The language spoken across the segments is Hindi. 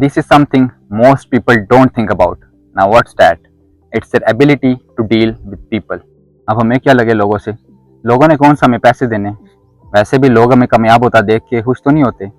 This is something most people don't think about. Now what's that? It's their ability to deal with people. अब हमें क्या लगे लोगों से, लोगों ने कौन सा हमें पैसे देने, वैसे भी लोग हमें कामयाब होता देख के खुश तो नहीं होते।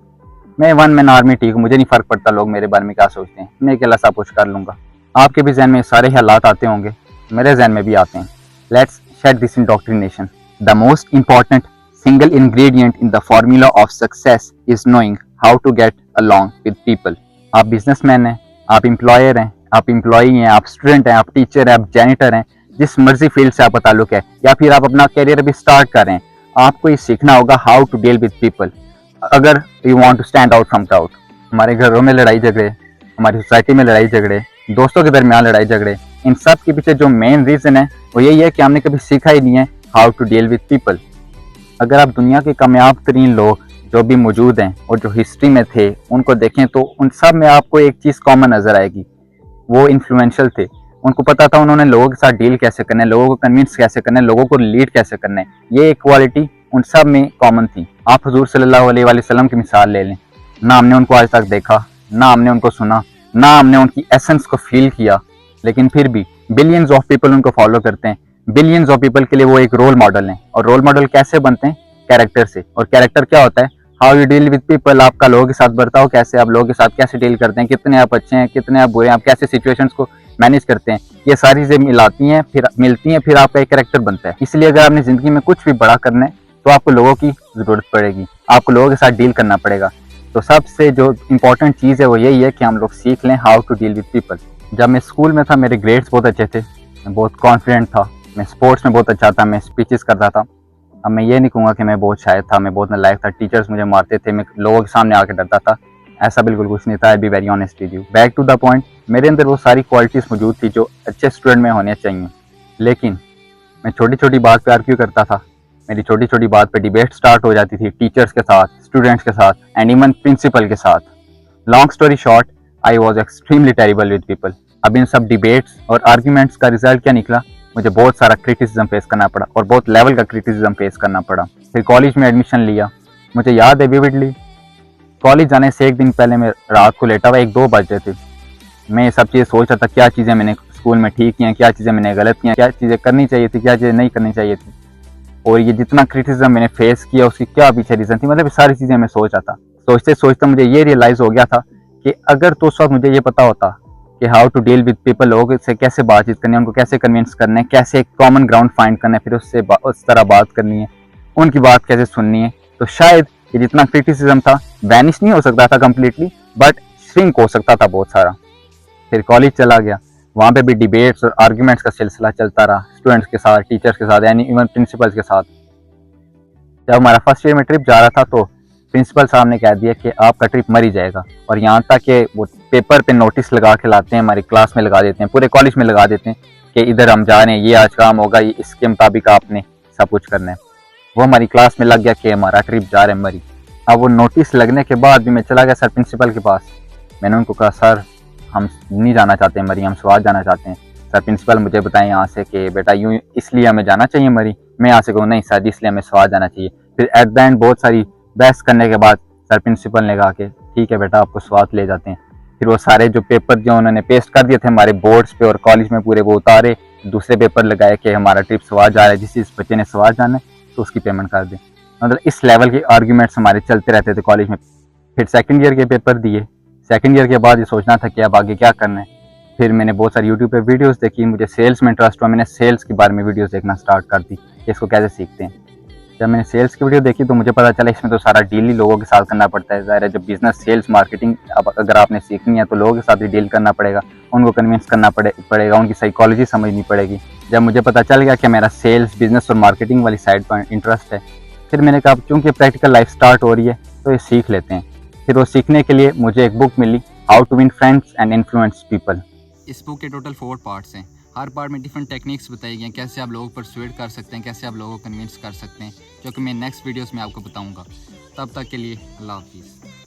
मैं वन मैन आर्मी ठीक हूँ, मुझे नहीं फर्क पड़ता लोग मेरे बारे में क्या सोचते हैं, मैं अकेला सब कुछ कर लूँगा। आपके भी जहन में सारे हालात आते होंगे, मेरे जहन में भी आते हैं। Let's shed this indoctrination. The most important single ingredient in the formula of success is knowing how to get along with people. आप बिजनेसमैन हैं, आप एम्प्लॉयर हैं, आप एम्प्लॉई हैं, आप स्टूडेंट हैं, आप टीचर हैं, आप जैनिटर हैं, जिस मर्जी फील्ड से आपका ताल्लुक है, या फिर आप अपना करियर अभी स्टार्ट कर रहे हैं, आपको ये सीखना होगा how to deal with people अगर you want to stand out from crowd. हमारे घरों में लड़ाई झगड़े, हमारी सोसाइटी में लड़ाई झगड़े, दोस्तों के दरमियान लड़ाई झगड़े, इन सब के पीछे जो मेन रीजन है वो यही है कि हमने कभी सीखा ही नहीं है how to deal with people. अगर आप दुनिया के कामयाब तरीन लोग जो भी मौजूद हैं और जो हिस्ट्री में थे उनको देखें तो उन सब में आपको एक चीज़ कॉमन नज़र आएगी, वो इन्फ्लुएंशियल थे। उनको पता था उन्होंने लोगों के साथ डील कैसे करना है, लोगों को कन्विंस कैसे करना है, लोगों को लीड कैसे करना है। ये एक क्वालिटी उन सब में कॉमन थी। आप हुजूर सल्लल्लाहु अलैहि वसल्लम की मिसाल ले लें, ना हमने उनको आज तक देखा, ना हमने उनको सुना, ना हमने उनकी एसेंस को फील किया, लेकिन फिर भी बिलियंस ऑफ पीपल उनको फॉलो करते हैं। बिलियंस ऑफ पीपल के लिए वो एक रोल मॉडल हैं। और रोल मॉडल कैसे बनते हैं? कैरेक्टर से। और कैरेक्टर क्या होता है? How you deal with people. आपका लोगों के साथ बर्ताव कैसे, आप लोगों के साथ कैसे डील करते हैं, कितने आप अच्छे हैं, कितने आप बुरे हैं, आप कैसे सिचुएशंस को मैनेज करते हैं, ये सारी चीजें मिलाती हैं, फिर मिलती हैं, फिर आपका एक कैरेक्टर बनता है। इसलिए अगर आपने जिंदगी में कुछ भी बड़ा करना है तो आपको लोगों की जरूरत पड़ेगी, आपको लोगों के साथ डील करना पड़ेगा। तो सबसे जो इंपॉर्टेंट चीज़ है वो यही है कि हम लोग सीख लें how to deal with people. जब मैं स्कूल में था मेरे ग्रेड्स बहुत अच्छे थे, मैं बहुत कॉन्फिडेंट था, मैं स्पोर्ट्स में बहुत अच्छा था, मैं स्पीचेस करता था। अब मैं ये नहीं कहूँगा कि मैं बहुत शायर था, मैं बहुत नालायक था, टीचर्स मुझे मारते थे, मैं लोगों के सामने आकर डरता था, ऐसा बिल्कुल कुछ नहीं था। I be very honest with you. Back to the point, मेरे अंदर वो सारी क्वालिटीज़ मौजूद थी जो अच्छे स्टूडेंट में होने चाहिए। लेकिन मैं छोटी छोटी बात पे आर्ग्यू करता था, मेरी छोटी छोटी बात पे डिबेट स्टार्ट हो जाती थी टीचर्स के साथ, स्टूडेंट्स के साथ एंड इवन प्रिंसिपल के साथ। Long story short, I was extremely terrible with people. अब इन सब डिबेट्स और आर्ग्यूमेंट्स का रिजल्ट क्या निकला? मुझे बहुत सारा क्रिटिसिज्म फेस करना पड़ा और बहुत लेवल का क्रिटिसिज्म फेस करना पड़ा। फिर कॉलेज में एडमिशन लिया। मुझे याद है विविडली, कॉलेज जाने से एक दिन पहले मैं रात को लेटा हुआ 1-2 बजे थे। मैं ये सब चीज़ें सोच रहा था, क्या चीज़ें मैंने स्कूल में ठीक की हैं, क्या चीज़ें मैंने गलत की हैं, क्या चीज़ें करनी चाहिए थी, क्या चीज़ें नहीं करनी चाहिए थी, और ये जितना क्रिटिसिज्म मैंने फेस किया उसकी क्या पीछे रीज़न थी। मतलब सारी चीज़ें मैं सोच रहा था। सोचते सोचते मुझे ये रियलाइज़ हो गया था कि अगर तो उस वक्त मुझे ये पता होता कि how to deal with people, लोगों से कैसे बातचीत करनी है, उनको कैसे कन्विंस करना है, कैसे एक कॉमन ग्राउंड फाइंड करना है, फिर उससे उस तरह बात करनी है, उनकी बात कैसे सुननी है, तो शायद ये जितना क्रिटिसिज्म था वैनिश नहीं हो सकता था कम्प्लीटली, बट श्रिंक हो सकता था बहुत सारा। फिर कॉलेज चला गया, वहाँ पे भी डिबेट्स और आर्ग्यूमेंट्स का सिलसिला चलता रहा, स्टूडेंट्स के साथ, टीचर्स के साथ, यानी इवन प्रिंसिपल्स के साथ। जब हमारा फर्स्ट ईयर में ट्रिप जा रहा था तो प्रिंसिपल साहब ने कह दिया कि आपका ट्रिप मर ही जाएगा, और यहाँ तक कि वो पेपर पे नोटिस लगा के लाते हैं, हमारी क्लास में लगा देते हैं, पूरे कॉलेज में लगा देते हैं कि इधर हम जा रहे हैं, ये आज काम होगा, ये इसके मुताबिक आपने सब कुछ करना है। वो हमारी क्लास में लग गया कि हमारा ट्रिप जा रहा है मरी। अब वो नोटिस लगने के बाद भी मैं चला गया सर प्रिंसिपल के पास। मैंने उनको कहा सर हम नहीं जाना चाहते मरी, हम स्वाद जाना चाहते हैं। सर प्रिंसिपल मुझे बताएं यहाँ से कि बेटा यूँ इसलिए हमें जाना चाहिए मरी। मैं यहाँ से कहूँ नहीं सर इसलिए हमें स्वाद जाना चाहिए। फिर एट द एंड बहुत सारी बहस करने के बाद सर प्रिंसिपल ने कहा कि ठीक है बेटा आपको स्वाद ले जाते हैं। फिर वो सारे जो पेपर जो उन्होंने पेस्ट कर दिए थे हमारे बोर्ड्स पे और कॉलेज में पूरे, वो उतारे, दूसरे पेपर लगाए कि हमारा ट्रिप स्वाद जा रहा है, जिस बच्चे ने स्वाद जाना है तो उसकी पेमेंट कर दें। मतलब इस लेवल के आर्ग्यूमेंट्स हमारे चलते रहते थे कॉलेज में। फिर सेकंड ईयर के पेपर दिए। सेकंड ईयर के बाद ये सोचना था कि अब आगे क्या करना है। फिर मैंने बहुत सारी यूट्यूब पे वीडियोस देखी, मुझे सेल्स में इंटरेस्ट हुआ, मैंने सेल्स के बारे में वीडियोस देखना स्टार्ट कर दी कि इसको कैसे सीखते हैं। जब मैंने सेल्स की वीडियो देखी तो मुझे पता चला इसमें तो सारा डील ही लोगों के साथ करना पड़ता है। ज़ाहिर है जब बिजनेस सेल्स मार्केटिंग अब अगर आपने सीखनी है तो लोगों के साथ ही डील करना पड़ेगा, उनको कन्विंस करना पड़ेगा, उनकी साइकोलॉजी समझनी पड़ेगी। जब मुझे पता चल गया कि मेरा सेल्स बिजनेस और मार्केटिंग वाली साइड पर इंटरेस्ट है, फिर मैंने कहा क्योंकि प्रैक्टिकल लाइफ स्टार्ट हो रही है तो ये सीख लेते हैं। फिर वो सीखने के लिए मुझे एक बुक मिली, how to win friends and influence people. इस बुक के टोटल 4 पार्ट्स हैं। हर पार्ट में डिफरेंट टेक्निक्स बताई गई हैं, कैसे आप लोगों को परसुएड कर सकते हैं, कैसे आप लोगों को कन्विंस कर सकते हैं, जो कि मैं नेक्स्ट वीडियोस में आपको बताऊंगा। तब तक के लिए अल्लाह हाफिज़।